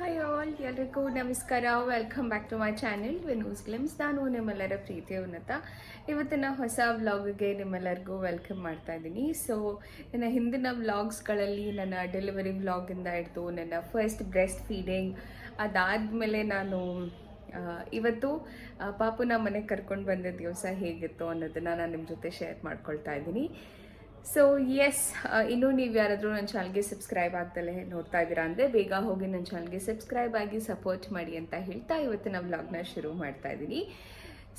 Hi all, ಎಲ್ರಿಗೂ ನಮಸ್ಕಾರ. Welcome back to my channel Vinu's glimpse. ನಾನು ನಿಮ್ಮೆಲ್ಲರ ಪ್ರೀತಿಯ ಉನ್ನತ. ಇವತ್ತಿನ ಹೊಸ ವ್ಲಾಗ್ಗೆ ನಿಮ್ಮೆಲ್ಲರಿಗೂ ವೆಲ್ಕಮ್ ಮಾಡ್ತಾ ಇದ್ದೀನಿ. ಸೊ ನನ್ನ ಹಿಂದಿನ ವ್ಲಾಗ್ಸ್ಗಳಲ್ಲಿ ನನ್ನ ಡೆಲಿವರಿ ವ್ಲಾಗಿಂದ ಹಿಡಿದು ನನ್ನ ಫಸ್ಟ್ ಬ್ರೆಸ್ಟ್ ಫೀಡಿಂಗ್, ಅದಾದಮೇಲೆ ನಾನು ಇವತ್ತು ಪಾಪುನ ಮನೆಗೆ ಕರ್ಕೊಂಡು ಬಂದ ದಿವಸ ಹೇಗಿತ್ತು ಅನ್ನೋದನ್ನು ನಾನು ನಿಮ್ಮ ಜೊತೆ ಶೇರ್ ಮಾಡ್ಕೊಳ್ತಾ ಇದ್ದೀನಿ. ಸೊ ಎಸ್, ಇನ್ನೂ ನೀವು ಯಾರಾದರೂ ನನ್ನ ಚಾನಲ್ಗೆ ಸಬ್ಸ್ಕ್ರೈಬ್ ಆಗ್ದಲೇ ನೋಡ್ತಾ ಇದ್ದೀರಾ ಅಂದರೆ ಬೇಗ ಹೋಗಿ ನನ್ನ ಚಾನಲ್ಗೆ ಸಬ್ಸ್ಕ್ರೈಬ್ ಆಗಿ ಸಪೋರ್ಟ್ ಮಾಡಿ ಅಂತ ಹೇಳ್ತಾ ಇವತ್ತಿನ ವ್ಲಾಗ್ನ ಶುರು ಮಾಡ್ತಾ ಇದ್ದೀನಿ.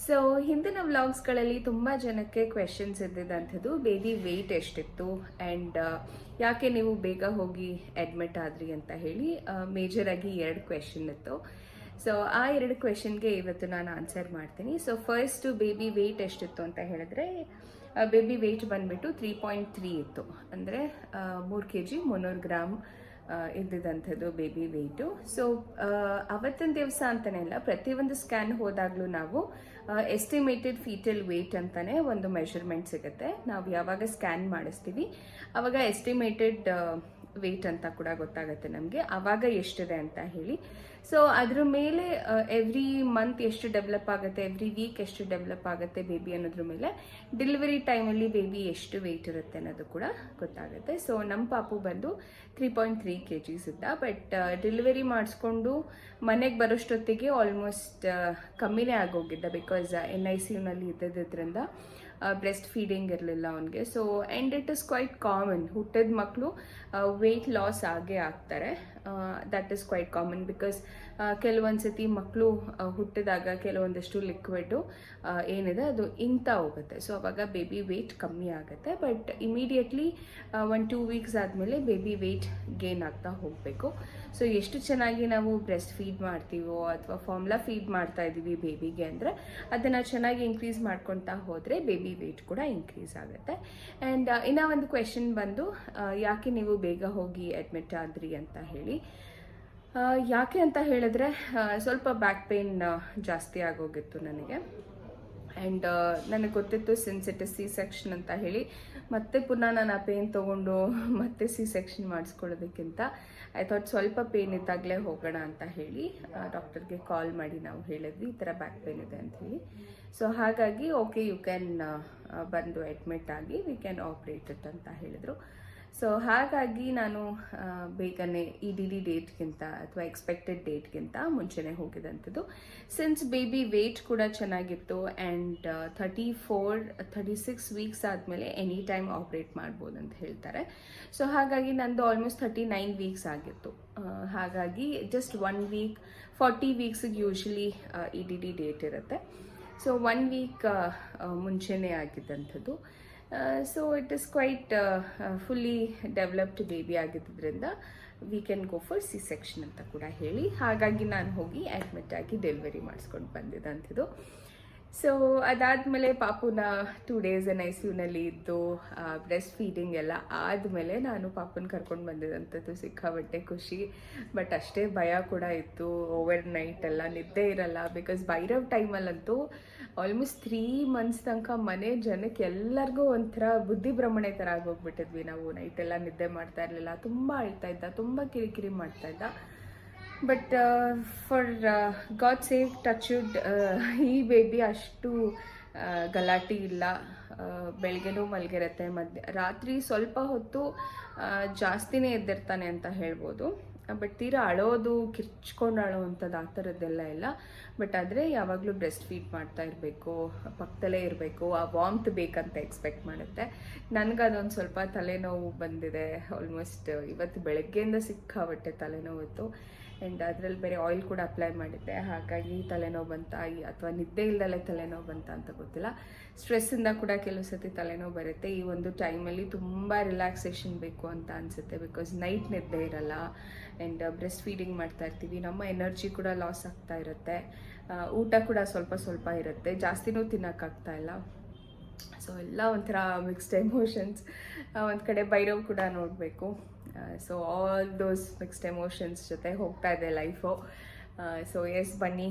ಸೊ ಹಿಂದಿನ ವ್ಲಾಗ್ಸ್ಗಳಲ್ಲಿ ತುಂಬ ಜನಕ್ಕೆ ಕ್ವೆಶನ್ಸ್ ಇದ್ದಿದ್ದಂಥದ್ದು, ಬೇಬಿ ವೆಯ್ಟ್ ಎಷ್ಟಿತ್ತು ಆ್ಯಂಡ್ ಯಾಕೆ ನೀವು ಬೇಗ ಹೋಗಿ ಅಡ್ಮಿಟ್ ಆದ್ರಿ ಅಂತ ಹೇಳಿ ಮೇಜರಾಗಿ 2 ಕ್ವೆಶನ್ ಇತ್ತು. ಸೊ ಆ 2 ಕ್ವೆಶನ್ಗೆ ಇವತ್ತು ನಾನು ಆನ್ಸರ್ ಮಾಡ್ತೀನಿ. ಸೊ ಫಸ್ಟ್, ಬೇಬಿ ವೆಯ್ಟ್ ಎಷ್ಟಿತ್ತು ಅಂತ ಹೇಳಿದ್ರೆ, ಬೇಬಿ ವೆಯ್ಟ್ ಬಂದ್ಬಿಟ್ಟು 3.3 ಇತ್ತು. ಅಂದರೆ 3 kg 300 ಗ್ರಾಮ್ ಇದ್ದಿದ್ದಂಥದ್ದು ಬೇಬಿ ವೆಯ್ಟು. ಸೊ ಅವತ್ತಿನ ದಿವಸ ಅಂತಲೇ ಇಲ್ಲ, ಪ್ರತಿಯೊಂದು ಸ್ಕ್ಯಾನ್ ಹೋದಾಗಲೂ ನಾವು ಎಸ್ಟಿಮೇಟೆಡ್ ಫೀಟಲ್ ವೆಯ್ಟ್ ಅಂತಲೇ ಒಂದು ಮೆಷರ್ಮೆಂಟ್ ಸಿಗುತ್ತೆ. ನಾವು ಯಾವಾಗ ಸ್ಕ್ಯಾನ್ ಮಾಡಿಸ್ತೀವಿ ಆವಾಗ ಎಸ್ಟಿಮೇಟೆಡ್ ವೆಯ್ಟ್ ಅಂತ ಕೂಡ ಗೊತ್ತಾಗುತ್ತೆ ನಮಗೆ, ಆವಾಗ ಎಷ್ಟಿದೆ ಅಂತ ಹೇಳಿ. ಸೊ ಅದ್ರ ಮೇಲೆ ಎವ್ರಿ ಮಂತ್ ಎಷ್ಟು ಡೆವಲಪ್ ಆಗುತ್ತೆ, ಎವ್ರಿ ವೀಕ್ ಎಷ್ಟು ಡೆವಲಪ್ ಆಗುತ್ತೆ ಬೇಬಿ ಅನ್ನೋದ್ರ ಮೇಲೆ ಡೆಲಿವರಿ ಟೈಮಲ್ಲಿ ಬೇಬಿ ಎಷ್ಟು ವೆಯ್ಟ್ ಇರುತ್ತೆ ಅನ್ನೋದು ಕೂಡ ಗೊತ್ತಾಗುತ್ತೆ. ಸೊ ನಮ್ಮ ಪಾಪು ಬಂದು 3.3 kg ಇದ್ದ. ಬಟ್ ಡೆಲಿವರಿ ಮಾಡಿಸ್ಕೊಂಡು ಮನೆಗೆ ಬರೋಷ್ಟೊತ್ತಿಗೆ ಆಲ್ಮೋಸ್ಟ್ ಕಮ್ಮಿನೇ ಆಗೋಗಿದ್ದ. ಬಿಕಾಸ್ NICUನಲ್ಲಿ ಇದ್ದಿದ್ದರಿಂದ ಬ್ರೆಸ್ಟ್ ಫೀಡಿಂಗ್ ಇರಲಿಲ್ಲ ಅವನಿಗೆ. So and it is quite common, ಹುಟ್ಟಿದ ಮಕ್ಕಳು ವೆಯ್ಟ್ ಲಾಸ್ ಆಗೇ ಆಗ್ತಾರೆ. That is quite common. Because ಕೆಲವೊಂದು ಸತಿ ಮಕ್ಕಳು ಹುಟ್ಟಿದಾಗ ಕೆಲವೊಂದಷ್ಟು ಲಿಕ್ವಿಡು ಏನಿದೆ ಅದು ಇಂಗ್ತಾ ಹೋಗುತ್ತೆ. ಸೊ ಅವಾಗ ಬೇಬಿ ವೆಯ್ಟ್ ಕಮ್ಮಿ ಆಗುತ್ತೆ. ಬಟ್ ಇಮಿಡಿಯೇಟ್ಲಿ 1-2 ವೀಕ್ಸ್ ಆದಮೇಲೆ ಬೇಬಿ ವೆಯ್ಟ್ ಗೇನ್ ಆಗ್ತಾ ಹೋಗಬೇಕು. ಸೊ ಎಷ್ಟು ಚೆನ್ನಾಗಿ ನಾವು ಬ್ರೆಸ್ಟ್ ಫೀಡ್ ಮಾಡ್ತೀವೋ ಅಥವಾ ಫಾರ್ಮುಲಾ ಫೀಡ್ ಮಾಡ್ತಾ ಇದ್ದೀವಿ ಬೇಬಿಗೆ ಅಂದರೆ ಅದನ್ನು ಚೆನ್ನಾಗಿ ಇನ್ಕ್ರೀಸ್ ಮಾಡ್ಕೊತಾ ಹೋದರೆ ಬೇಬಿ ವೆಯ್ಟ್ ಕೂಡ ಇನ್ಕ್ರೀಸ್ ಆಗುತ್ತೆ. ಆ್ಯಂಡ್ ಇನ್ನೂ ಒಂದು ಕ್ವೆಶನ್ ಬಂದು, ಯಾಕೆ ನೀವು ಬೇಗ ಹೋಗಿ ಅಡ್ಮಿಟ್ ಆದ್ರಿ ಅಂತ ಹೇಳಿ. ಯಾಕೆ ಅಂತ ಹೇಳಿದ್ರೆ, ಸ್ವಲ್ಪ ಬ್ಯಾಕ್ ಪೇನ್ ಜಾಸ್ತಿ ಆಗೋಗಿತ್ತು ನನಗೆ. ಆ್ಯಂಡ್ ನನಗೆ ಗೊತ್ತಿತ್ತು ಸಿನ್ಸ್ ಇಟ್ ಇಸ್ C-ಸೆಕ್ಷನ್ ಅಂತ ಹೇಳಿ ಮತ್ತೆ ಪುನಃ ನಾನು ಆ ಪೇನ್ ತೊಗೊಂಡು ಮತ್ತೆ C-ಸೆಕ್ಷನ್ ಮಾಡಿಸ್ಕೊಳ್ಳೋದಕ್ಕಿಂತ ಐ ಥಾಟ್ ಸ್ವಲ್ಪ ಪೇನ್ ಇದ್ದಾಗಲೇ ಹೋಗೋಣ ಅಂತ ಹೇಳಿ ಡಾಕ್ಟರ್ಗೆ ಕಾಲ್ ಮಾಡಿ ನಾವು ಹೇಳಿದ್ವಿ ಈ ಥರ ಬ್ಯಾಕ್ ಪೇನ್ ಇದೆ ಅಂತ ಹೇಳಿ. ಸೊ ಹಾಗಾಗಿ ಓಕೆ, ಯು ಕ್ಯಾನ್ ಬಂದು ಅಡ್ಮಿಟ್ ಆಗಿ ವಿ ಕ್ಯಾನ್ ಆಪ್ರೇಟ್ ಇಟ್ ಅಂತ ಹೇಳಿದರು. ಸೊ ಹಾಗಾಗಿ ನಾನು ಬೇಗನೆ EDD ಡೇಟ್ಗಿಂತ ಅಥವಾ ಎಕ್ಸ್ಪೆಕ್ಟೆಡ್ ಡೇಟ್ಗಿಂತ ಮುಂಚೆನೇ ಹೋಗಿದ್ದಂಥದ್ದು. ಸಿನ್ಸ್ ಬೇಬಿ ವೆಯ್ಟ್ ಕೂಡ ಚೆನ್ನಾಗಿತ್ತು ಆ್ಯಂಡ್ 34-36 ವೀಕ್ಸ್ ಆದಮೇಲೆ ಎನಿ ಟೈಮ್ ಆಪ್ರೇಟ್ ಮಾಡ್ಬೋದು ಅಂತ ಹೇಳ್ತಾರೆ. ಸೊ ಹಾಗಾಗಿ ನಂದು ಆಲ್ಮೋಸ್ಟ್ 39 ವೀಕ್ಸ್ ಆಗಿತ್ತು. ಹಾಗಾಗಿ ಜಸ್ಟ್ 1 ವೀಕ್ 40 ವೀಕ್ಸಿಗೆ ಯೂಶ್ವಲಿ EDD ಡೇಟ್ ಇರುತ್ತೆ. ಸೊ 1 ವೀಕ್ ಮುಂಚೆನೇ ಆಗಿದ್ದಂಥದ್ದು. So it is quite fully developed baby ಆಗಿದ್ದರಿಂದ we can go for C section ಅಂತ ಕೂಡ ಹೇಳಿ ಹಾಗಾಗಿ ನಾನು ಹೋಗಿ ಅಡ್ಮಿಟ್ ಆಗಿ ಡೆಲಿವರಿ ಮಾಡಿಸ್ಕೊಂಡು ಬಂದಿದ್ದಂಥದ್ದು. ಸೊ ಅದಾದಮೇಲೆ ಪಾಪುನ 2 days NICUನಲ್ಲಿ ಇದ್ದು ಬ್ರೆಸ್ಟ್ ಫೀಡಿಂಗ್ ಎಲ್ಲ ಆದಮೇಲೆ ನಾನು ಪಾಪುನ ಕರ್ಕೊಂಡು ಬಂದಿದ್ದಂಥದ್ದು. ಸಿಕ್ಕಾಬಟ್ಟೆ ಖುಷಿ, ಬಟ್ ಅಷ್ಟೇ ಭಯ ಕೂಡ ಇತ್ತು. ಓವರ್ ನೈಟ್ ಎಲ್ಲ ನಿದ್ದೆ ಇರಲ್ಲ. ಬಿಕಾಸ್ ಭೈರವ್ ಟೈಮಲ್ಲಂತೂ ಆಲ್ಮೋಸ್ಟ್ 3 months ತನಕ ಮನೆ ಜನಕ್ಕೆ ಎಲ್ಲರಿಗೂ ಒಂಥರ ಬುದ್ಧಿ ಭ್ರಮಣೆ ಥರ ಆಗೋಗ್ಬಿಟ್ಟಿದ್ವಿ ನಾವು. ನೈಟೆಲ್ಲ ನಿದ್ದೆ ಮಾಡ್ತಾ ಇರಲಿಲ್ಲ, ತುಂಬ ಅಳ್ತಾ ಇದ್ದ, ತುಂಬ ಕಿರಿಕಿರಿ ಮಾಡ್ತಾ ಇದ್ದ. But for god save touchwood ಈ ಬೇಬಿ ಅಷ್ಟು ಗಲಾಟೆ ಇಲ್ಲ. ಬೆಳಗ್ಗೆನೂ ಮಲಗಿರುತ್ತೆ, ರಾತ್ರಿ ಸ್ವಲ್ಪ ಹೊತ್ತು ಜಾಸ್ತಿನೇ ಎದ್ದಿರ್ತಾನೆ ಅಂತ ಹೇಳ್ಬೋದು. ಬಟ್ ತೀರಾ ಅಳೋದು, ಕಿರ್ಚ್ಕೊಂಡು ಅಳೋವಂಥದ್ದು ಆ ಥರದ್ದೆಲ್ಲ ಇಲ್ಲ. ಬಟ್ ಆದರೆ ಯಾವಾಗಲೂ ಬ್ರೆಸ್ಟ್ ಫೀಡ್ ಮಾಡ್ತಾ ಇರಬೇಕು, ಪಕ್ಕದಲ್ಲೇ ಇರಬೇಕು, ಆ ವಾಮ್ತ್ ಬೇಕಂತ ಎಕ್ಸ್ಪೆಕ್ಟ್ ಮಾಡುತ್ತೆ. ನನಗೆ ಅದೊಂದು ಸ್ವಲ್ಪ ತಲೆನೋವು ಬಂದಿದೆ. ಆಲ್ಮೋಸ್ಟ್ ಇವತ್ತು ಬೆಳಗ್ಗೆಯಿಂದ ಸಿಕ್ಕಾಬಟ್ಟೆ ತಲೆನೋವು ಇತ್ತು. ಆ್ಯಂಡ್ ಅದರಲ್ಲಿ ಬೇರೆ ಆಯಿಲ್ ಕೂಡ ಅಪ್ಲೈ ಮಾಡಿದ್ದೆ, ಹಾಗಾಗಿ ತಲೆನೋವು ಬಂತ ಅಥವಾ ನಿದ್ದೆ ಇಲ್ದಲ್ಲೇ ತಲೆನೋವು ಬಂತ ಅಂತ ಗೊತ್ತಿಲ್ಲ. ಸ್ಟ್ರೆಸ್ಸಿಂದ ಕೂಡ ಕೆಲವು ಸತಿ ತಲೆನೋವು ಬರುತ್ತೆ. ಈ ಒಂದು ಟೈಮಲ್ಲಿ ತುಂಬ ರಿಲ್ಯಾಕ್ಸೇಷನ್ ಬೇಕು ಅಂತ ಅನಿಸುತ್ತೆ. ಬಿಕಾಸ್ ನೈಟ್ ನಿದ್ದೆ ಇರಲ್ಲ ಆ್ಯಂಡ್ ಬ್ರೆಸ್ಟ್ ಫೀಡಿಂಗ್ ಮಾಡ್ತಾ ಇರ್ತೀವಿ, ನಮ್ಮ ಎನರ್ಜಿ ಕೂಡ ಲಾಸ್ ಆಗ್ತಾ ಇರುತ್ತೆ. ಊಟ ಕೂಡ ಸ್ವಲ್ಪ ಸ್ವಲ್ಪ ಇರುತ್ತೆ, ಜಾಸ್ತಿನೂ ತಿನ್ನೋಕ್ಕಾಗ್ತಾ ಇಲ್ಲ. ಸೊ ಎಲ್ಲ ಒಂಥರ ಮಿಕ್ಸ್ಡ್ ಎಮೋಷನ್ಸ್. ಒಂದು ಕಡೆ ಭೈರವ್ ಕೂಡ ನೋಡಬೇಕು. So all those mixed emotions ಜೊತೆ ಹೋಗ್ತಾ ಇದೆ ಲೈಫು. ಸೊ ಎಸ್, ಬನ್ನಿ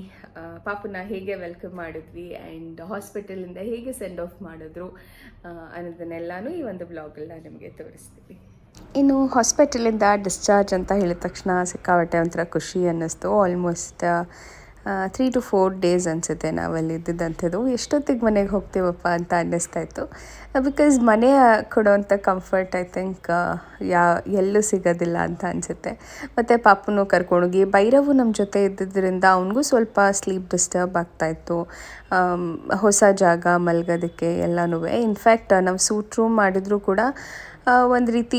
ಪಾಪುನ ಹೇಗೆ ವೆಲ್ಕಮ್ ಮಾಡಿದ್ವಿ ಆ್ಯಂಡ್ ಹಾಸ್ಪಿಟಲಿಂದ ಹೇಗೆ ಸೆಂಡ್ ಆಫ್ ಮಾಡಿದ್ರು ಅನ್ನೋದನ್ನೆಲ್ಲನೂ ಈ ಒಂದು ಬ್ಲಾಗಲ್ಲಿ ನಿಮಗೆ ತೋರಿಸ್ತೀವಿ. ಇನ್ನು ಹಾಸ್ಪಿಟಲಿಂದ ಡಿಸ್ಚಾರ್ಜ್ ಅಂತ ಹೇಳಿದ ತಕ್ಷಣ ಸಿಕ್ಕಾಪಟ್ಟೆ ಒಂಥರ ಖುಷಿ ಅನ್ನಿಸ್ತು. ಆಲ್ಮೋಸ್ಟ್ 3 to 4 ಡೇಸ್ ಅನಿಸುತ್ತೆ ನಾವಲ್ಲಿ ಇದ್ದಿದ್ದಂಥದ್ದು. ಎಷ್ಟೊತ್ತಿಗೆ ಮನೆಗೆ ಹೋಗ್ತೀವಪ್ಪ ಅಂತ ಅನ್ನಿಸ್ತಾ ಇತ್ತು. ಬಿಕಾಸ್ ಮನೆ ಕೊಡೋವಂಥ ಕಂಫರ್ಟ್ ಐ ಥಿಂಕ್ ಎಲ್ಲೂ ಸಿಗೋದಿಲ್ಲ ಅಂತ ಅನಿಸುತ್ತೆ. ಮತ್ತು ಪಾಪುನು ಕರ್ಕೊಂಡೋಗಿ ಭೈರವು ನಮ್ಮ ಜೊತೆ ಇದ್ದಿದ್ದರಿಂದ ಅವನಿಗೂ ಸ್ವಲ್ಪ ಸ್ಲೀಪ್ ಡಿಸ್ಟರ್ಬ್ ಆಗ್ತಾಯಿತ್ತು. ಹೊಸ ಜಾಗ ಮಲ್ಗೋದಕ್ಕೆ ಎಲ್ಲನೂ. ಇನ್ಫ್ಯಾಕ್ಟ್ ನಾವು ಸೂಟ್ ರೂಮ್ ಮಾಡಿದರೂ ಕೂಡ ಒಂದು ರೀತಿ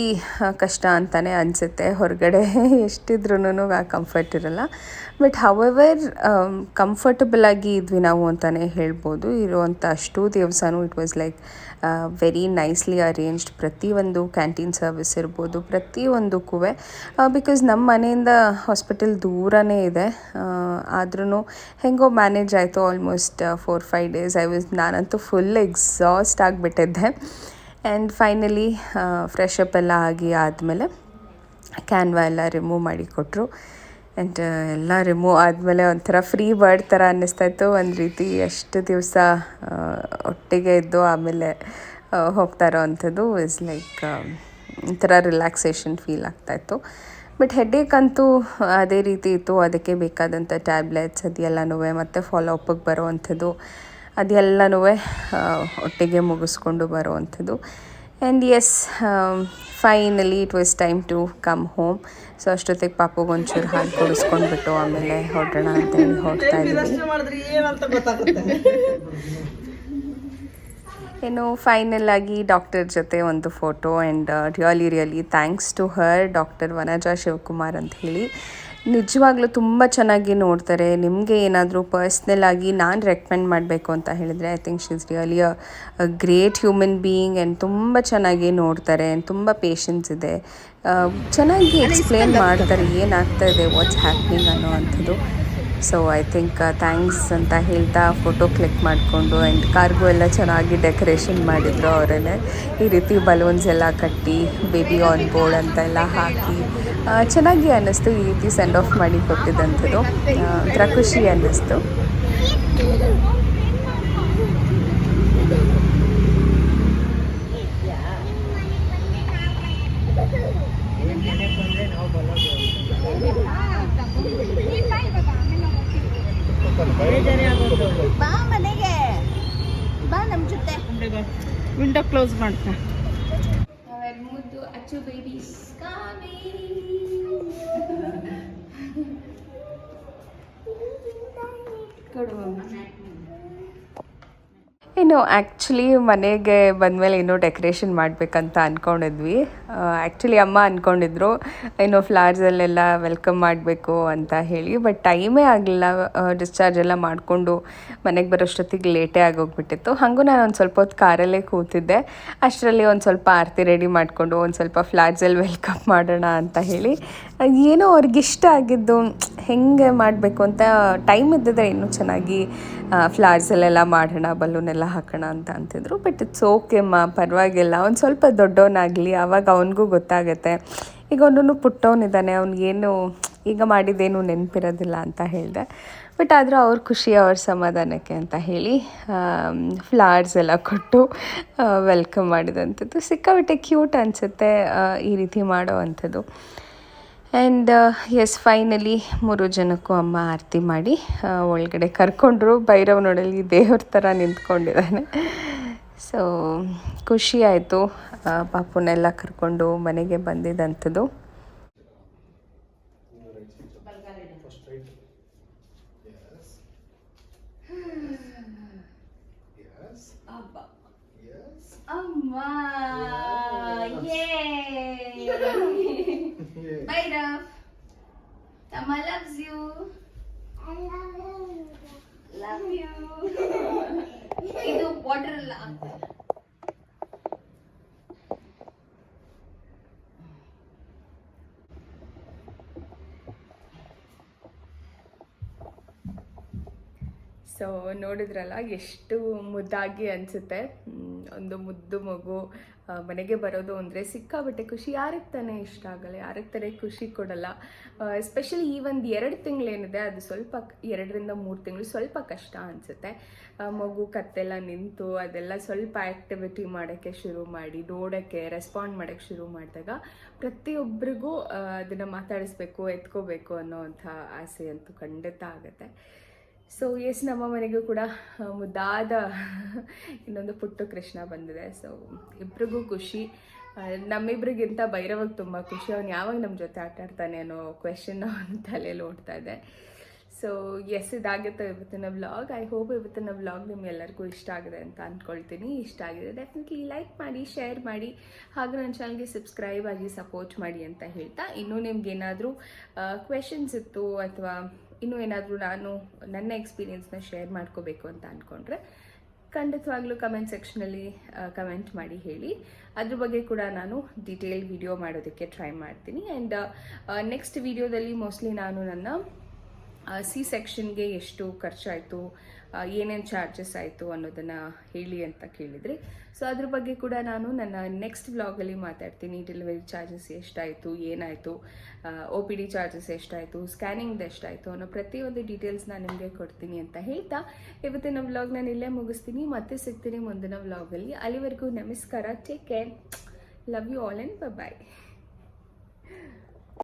ಕಷ್ಟ ಅಂತಲೇ ಅನಿಸುತ್ತೆ. ಹೊರಗಡೆ ಎಷ್ಟಿದ್ರೂ ಆ ಕಂಫರ್ಟ್ ಇರೋಲ್ಲ. ಬಟ್ ಹವೆವರ್ ಕಂಫರ್ಟಬಲಾಗಿ ಇದ್ವಿ ನಾವು ಅಂತಲೇ ಹೇಳ್ಬೋದು. ಇರುವಂಥ ಅಷ್ಟು ದೇವಸ್ಥಾನ it was like very nicely arranged. ಪ್ರತಿಯೊಂದು ಕ್ಯಾಂಟೀನ್ ಸರ್ವಿಸ್ ಇರ್ಬೋದು, ಪ್ರತಿಯೊಂದಕ್ಕೂ. ಬಿಕಾಸ್ ನಮ್ಮ ಮನೆಯಿಂದ ಹಾಸ್ಪಿಟಲ್ ದೂರನೇ ಇದೆ. ಆದ್ರೂ ಹೆಂಗೋ ಮ್ಯಾನೇಜ್ ಆಯಿತು. ಆಲ್ಮೋಸ್ಟ್ 4-5 ಡೇಸ್ ನಾನಂತೂ ಫುಲ್ ಎಕ್ಸಾಸ್ಟ್ ಆಗಿಬಿಟ್ಟಿದ್ದೆ. ಆ್ಯಂಡ್ ಫೈನಲಿ ಫ್ರೆಶ್ ಅಪ್ ಎಲ್ಲ ಆಗಿ ಆದಮೇಲೆ ಕ್ಯಾನ್ವಾ ಎಲ್ಲ ರಿಮೂವ್ ಮಾಡಿ ಕೊಟ್ಟರು. ಆ್ಯಂಡ್ ಎಲ್ಲ ರಿಮೂವ್ ಆದಮೇಲೆ ಒಂಥರ ಫ್ರೀ ಬರ್ಡ್ ಥರ ಅನ್ನಿಸ್ತಾಯಿತ್ತು. ಒಂದು ರೀತಿ ಎಷ್ಟು ದಿವಸ ಒಟ್ಟಿಗೆ ಇದ್ದು ಆಮೇಲೆ ಹೋಗ್ತಾ ಇರೋ ಅಂಥದ್ದು ಇಸ್ ಲೈಕ್ ಒಂಥರ ರಿಲ್ಯಾಕ್ಸೇಷನ್ ಫೀಲ್ ಆಗ್ತಾಯಿತ್ತು. ಬಟ್ ಹೆಡ್ಡೇಕ್ ಅಂತೂ ಅದೇ ರೀತಿ ಇತ್ತು. ಅದಕ್ಕೆ ಬೇಕಾದಂಥ ಟ್ಯಾಬ್ಲೆಟ್ಸ್ ಅದೆಲ್ಲನೂ ಮತ್ತು ಫಾಲೋ ಅಪ್ಪಿಗೆ ಬರೋವಂಥದ್ದು ಅದೆಲ್ಲನೂ ಒಟ್ಟಿಗೆ ಮುಗಿಸ್ಕೊಂಡು ಬರೋವಂಥದ್ದು. And yes, finally it was time to come home. So ಅಷ್ಟೊತ್ತಿಗೆ ಪಾಪುಗೆ ಒಂಚೂರು ಹಾಲು ಕುಡಿಸ್ಕೊಂಡ್ಬಿಟ್ಟು ಆಮೇಲೆ ಹೊರಡೋಣ ಅಂತೇಳಿ ಹೊರಡ್ತಾ ಇದ್ದೀವಿ. ಏನು ಫೈನಲ್ ಆಗಿ ಡಾಕ್ಟರ್ ಜೊತೆ ಒಂದು photo. And really thanks to her, doctor Vanaja Shivakumar ಅಂತ ಹೇಳಿ. ನಿಜವಾಗ್ಲೂ ತುಂಬ ಚೆನ್ನಾಗಿ ನೋಡ್ತಾರೆ. ನಿಮಗೆ ಏನಾದರೂ ಪರ್ಸ್ನಲ್ ಆಗಿ ನಾನು ರೆಕಮೆಂಡ್ ಮಾಡಬೇಕು ಅಂತ ಹೇಳಿದರೆ I think she is really a great human being. And ತುಂಬ ಚೆನ್ನಾಗಿ ನೋಡ್ತಾರೆ. ಆ್ಯಂಡ್ ತುಂಬ ಪೇಷನ್ಸ್ ಇದೆ. ಚೆನ್ನಾಗಿ ಎಕ್ಸ್ಪ್ಲೇನ್ ಮಾಡ್ತಾರೆ ಏನಾಗ್ತಾ ಇದೆ, ವಾಟ್ಸ್ ಹ್ಯಾಪ್ನಿಂಗ್ ಅನ್ನೋ ಅಂಥದ್ದು. ಸೊ ಐ ಥಿಂಕ್ ಥ್ಯಾಂಕ್ಸ್ ಅಂತ ಹೇಳ್ತಾ ಫೋಟೋ ಕ್ಲಿಕ್ ಮಾಡಿಕೊಂಡು. ಆ್ಯಂಡ್ ಕಾರ್ಗೂ ಎಲ್ಲ ಚೆನ್ನಾಗಿ ಡೆಕೋರೇಷನ್ ಮಾಡಿದರು ಅವರೇ. ಈ ರೀತಿ ಬಲೂನ್ಸ್ ಎಲ್ಲ ಕಟ್ಟಿ ಬೇಬಿ ಆನ್ ಬೋರ್ಡ್ ಅಂತೆಲ್ಲ ಹಾಕಿ ಚೆನ್ನಾಗಿ ಅನ್ನಿಸ್ತು. ಈ ರೀತಿ ಸೆಂಡ್ ಆಫ್ ಮಾಡಿ ಕೊಟ್ಟಿದ್ದಂಥದ್ದು ಒಂಥರ ಖುಷಿ ಅನ್ನಿಸ್ತು. ಬಾ ಮನೆಗೆ ಬಾ, ನಮ್ಮ ಜೊತೆ ವಿಂಡೋ ಕ್ಲೋಸ್ ಮಾಡ್ತಾ. ಮುದ್ದು ಅಚ್ಚು ಬೇಬೀಸ್ ಇನ್ನು ಆ್ಯಕ್ಚುಲಿ ಮನೆಗೆ ಬಂದಮೇಲೆ ಇನ್ನೂ ಡೆಕೋರೇಷನ್ ಮಾಡಬೇಕಂತ ಅಂದ್ಕೊಂಡಿದ್ವಿ. ಆ್ಯಕ್ಚುಲಿ ಅಮ್ಮ ಅಂದ್ಕೊಂಡಿದ್ರು ಇನ್ನೂ ಫ್ಲವರ್ಸಲ್ಲೆಲ್ಲ ವೆಲ್ಕಮ್ ಮಾಡಬೇಕು ಅಂತ ಹೇಳಿ. ಬಟ್ ಟೈಮೇ ಆಗಲಿಲ್ಲ. ಡಿಸ್ಚಾರ್ಜ್ ಎಲ್ಲ ಮಾಡಿಕೊಂಡು ಮನೆಗೆ ಬರೋಷ್ಟೊತ್ತಿಗೆ ಲೇಟೇ ಆಗೋಗ್ಬಿಟ್ಟಿತ್ತು. ಹಾಗೂ ನಾನು ಒಂದು ಸ್ವಲ್ಪ ಹೊತ್ತು ಕಾರಲ್ಲೇ ಕೂತಿದ್ದೆ. ಅಷ್ಟರಲ್ಲಿ ಒಂದು ಸ್ವಲ್ಪ ಆರತಿ ರೆಡಿ ಮಾಡಿಕೊಂಡು ಒಂದು ಸ್ವಲ್ಪ ಫ್ಲವರ್ಸಲ್ಲಿ ವೆಲ್ಕಮ್ ಮಾಡೋಣ ಅಂತ ಹೇಳಿ. ಏನೋ ಅವ್ರಿಗಿಷ್ಟ ಆಗಿದ್ದು ಹೆಂಗೆ ಮಾಡಬೇಕು ಅಂತ ಟೈಮ್ ಇದ್ದಿದ್ರೆ ಇನ್ನೂ ಚೆನ್ನಾಗಿ ಫ್ಲವರ್ಸಲ್ಲೆಲ್ಲ ಮಾಡೋಣ, ಬಲೂನೆಲ್ಲ ಹಾಕೋಣ ಅಂತ ಅಂತಿದ್ರು. ಬಟ್ ಇಟ್ಸ್ ಓಕೆಮ್ಮ, ಪರವಾಗಿಲ್ಲ, ಒಂದು ಸ್ವಲ್ಪ ದೊಡ್ಡವನಾಗಲಿ ಆವಾಗ ಅವನಿಗೂ ಗೊತ್ತಾಗುತ್ತೆ. ಈಗ ಅವನು ಪುಟ್ಟವನಿದ್ದಾನೆ, ಅವ್ನಿಗೇನು ಈಗ ಮಾಡಿದ್ದೇನು ನೆನಪಿರೋದಿಲ್ಲ ಅಂತ ಹೇಳಿದೆ. ಬಟ್ ಆದರೂ ಅವ್ರ ಖುಷಿ ಅವ್ರ ಸಮಾಧಾನಕ್ಕೆ ಅಂತ ಹೇಳಿ ಫ್ಲವರ್ಸ್ ಎಲ್ಲ ಕೊಟ್ಟು ವೆಲ್ಕಮ್ ಮಾಡಿದಂಥದ್ದು ಸಿಕ್ಕಾಬಿಟ್ಟೆ ಕ್ಯೂಟ್ ಅನಿಸುತ್ತೆ ಈ ರೀತಿ ಮಾಡೋ ಅಂಥದ್ದು. ಆ್ಯಂಡ್ ಎಸ್, ಫೈನಲಿ 3 ಜನಕ್ಕೂ ಅಮ್ಮ ಆರತಿ ಮಾಡಿ ಒಳಗಡೆ ಕರ್ಕೊಂಡ್ರು. ಭೈರವ್ ನೋಡಲಿ ದೇವ್ರ ಥರ ನಿಂತ್ಕೊಂಡಿದ್ದಾನೆ. ಸೊ ಖುಷಿ ಆಯಿತು ಪಾಪುನೆಲ್ಲ ಕರ್ಕೊಂಡು ಮನೆಗೆ ಬಂದಿದ್ದಂಥದ್ದು. Bhairav, Tama loves you. I love you. ಇದು ವಾಟರ್ ಎಲ್ಲ ಸೊ ನೋಡಿದ್ರಲ್ಲ ಎಷ್ಟು ಮುದ್ದಾಗಿ ಅನಿಸುತ್ತೆ. ಒಂದು ಮುದ್ದು ಮಗು ಮನೆಗೆ ಬರೋದು ಅಂದರೆ ಸಿಕ್ಕಾಬಟ್ಟೆ ಖುಷಿ. ಯಾರಿಗೆ ತಾನೇ ಇಷ್ಟ ಆಗಲ್ಲ, ಯಾರಿಗೆ ತಾನೇ ಖುಷಿ ಕೊಡಲ್ಲ. ಎಸ್ಪೆಷಲಿ ಈ ಒಂದು 2 ತಿಂಗಳೇನಿದೆ ಅದು ಸ್ವಲ್ಪ 2 ರಿಂದ 3 ತಿಂಗಳು ಸ್ವಲ್ಪ ಕಷ್ಟ ಅನಿಸುತ್ತೆ. ಮಗು ಕತ್ತೆಲ್ಲ ನಿಂತು ಅದೆಲ್ಲ ಸ್ವಲ್ಪ ಆ್ಯಕ್ಟಿವಿಟಿ ಮಾಡೋಕ್ಕೆ ಶುರು ಮಾಡಿ, ನೋಡೋಕ್ಕೆ ರೆಸ್ಪಾಂಡ್ ಮಾಡೋಕ್ಕೆ ಶುರು ಮಾಡಿದಾಗ ಪ್ರತಿಯೊಬ್ಬರಿಗೂ ಅದನ್ನು ಮಾತಾಡಿಸ್ಬೇಕು, ಎತ್ಕೋಬೇಕು ಅನ್ನೋವಂಥ ಆಸೆ ಅಂತೂ ಖಂಡಿತ ಆಗುತ್ತೆ. ಸೊ ಎಸ್, ನಮ್ಮ ಮನೆಗೂ ಕೂಡ ಮುದ್ದಾದ ಇನ್ನೊಂದು ಪುಟ್ಟ ಕೃಷ್ಣ ಬಂದಿದೆ. ಸೊ ಇಬ್ರಿಗೂ ಖುಷಿ. ನಮ್ಮಿಬ್ರಿಗಿಂತ ಭೈರವಾಗ ತುಂಬ ಖುಷಿ. ಅವ್ನು ಯಾವಾಗ ನಮ್ಮ ಜೊತೆ ಆಟ ಆಡ್ತಾನೆ ಅನ್ನೋ ಕ್ವೆಶನ್ ಅವನ ತಲೆಯಲ್ಲಿ ಓಡ್ತಾ ಇದೆ. ಸೊ ಎಸ್, ಇದಾಗುತ್ತೆ ಇವತ್ತಿನ ವ್ಲಾಗ್. ಐ ಹೋಪ್ ಇವತ್ತಿನ ವ್ಲಾಗ್ ನಿಮ್ಗೆಲ್ಲರಿಗೂ ಇಷ್ಟ ಆಗಿದೆ ಅಂತ ಅಂದ್ಕೊಳ್ತೀನಿ. ಇಷ್ಟ ಆಗಿದೆ ಡೆಫಿನೆಟ್ಲಿ ಲೈಕ್ ಮಾಡಿ, ಶೇರ್ ಮಾಡಿ, ಹಾಗೂ ನನ್ನ ಚಾನಲ್ಗೆ ಸಬ್ಸ್ಕ್ರೈಬ್ ಆಗಿ ಸಪೋರ್ಟ್ ಮಾಡಿ ಅಂತ ಹೇಳ್ತಾ, ಇನ್ನೂ ನಿಮ್ಗೇನಾದರೂ ಕ್ವೆಶನ್ಸ್ ಇತ್ತು ಅಥವಾ ಇನ್ನೂ ಏನಾದರೂ ನಾನು ನನ್ನ ಎಕ್ಸ್ಪೀರಿಯನ್ಸ್ನ ಶೇರ್ ಮಾಡ್ಕೋಬೇಕು ಅಂತ ಅಂದ್ಕೊಂಡ್ರೆ ಖಂಡಿತವಾಗ್ಲೂ ಕಮೆಂಟ್ ಸೆಕ್ಷನಲ್ಲಿ ಕಮೆಂಟ್ ಮಾಡಿ ಹೇಳಿ. ಅದ್ರ ಬಗ್ಗೆ ಕೂಡ ನಾನು ಡೀಟೇಲ್ ವಿಡಿಯೋ ಮಾಡೋದಕ್ಕೆ ಟ್ರೈ ಮಾಡ್ತೀನಿ. ಆ್ಯಂಡ್ ನೆಕ್ಸ್ಟ್ ವಿಡಿಯೋದಲ್ಲಿ ಮೋಸ್ಟ್ಲಿ ನಾನು ನನ್ನ ಸಿ ಸೆಕ್ಷನ್ಗೆ ಎಷ್ಟು ಖರ್ಚಾಯಿತು, ಏನೇನು ಚಾರ್ಜಸ್ ಆಯಿತು ಅನ್ನೋದನ್ನು ಹೇಳಿ ಅಂತ ಕೇಳಿದರೆ, ಸೊ ಅದ್ರ ಬಗ್ಗೆ ಕೂಡ ನಾನು ನನ್ನ ನೆಕ್ಸ್ಟ್ ವ್ಲಾಗಲ್ಲಿ ಮಾತಾಡ್ತೀನಿ. ಡೆಲಿವರಿ ಚಾರ್ಜಸ್ ಎಷ್ಟಾಯಿತು, ಏನಾಯಿತು, OPD ಚಾರ್ಜಸ್ ಎಷ್ಟಾಯಿತು, ಸ್ಕ್ಯಾನಿಂಗ್ದು ಎಷ್ಟಾಯಿತು ಅನ್ನೋ ಪ್ರತಿಯೊಂದು ಡೀಟೇಲ್ಸ್ನ ನಿಮಗೆ ಕೊಡ್ತೀನಿ ಅಂತ ಹೇಳ್ತಾ ಇವತ್ತಿನ ವ್ಲಾಗ್ ನಾನು ಇಲ್ಲೇ ಮುಗಿಸ್ತೀನಿ. ಮತ್ತೆ ಸಿಗ್ತೀನಿ ಮುಂದಿನ ವ್ಲಾಗಲ್ಲಿ. ಅಲ್ಲಿವರೆಗೂ ನಮಸ್ಕಾರ, take care, love you all and bye.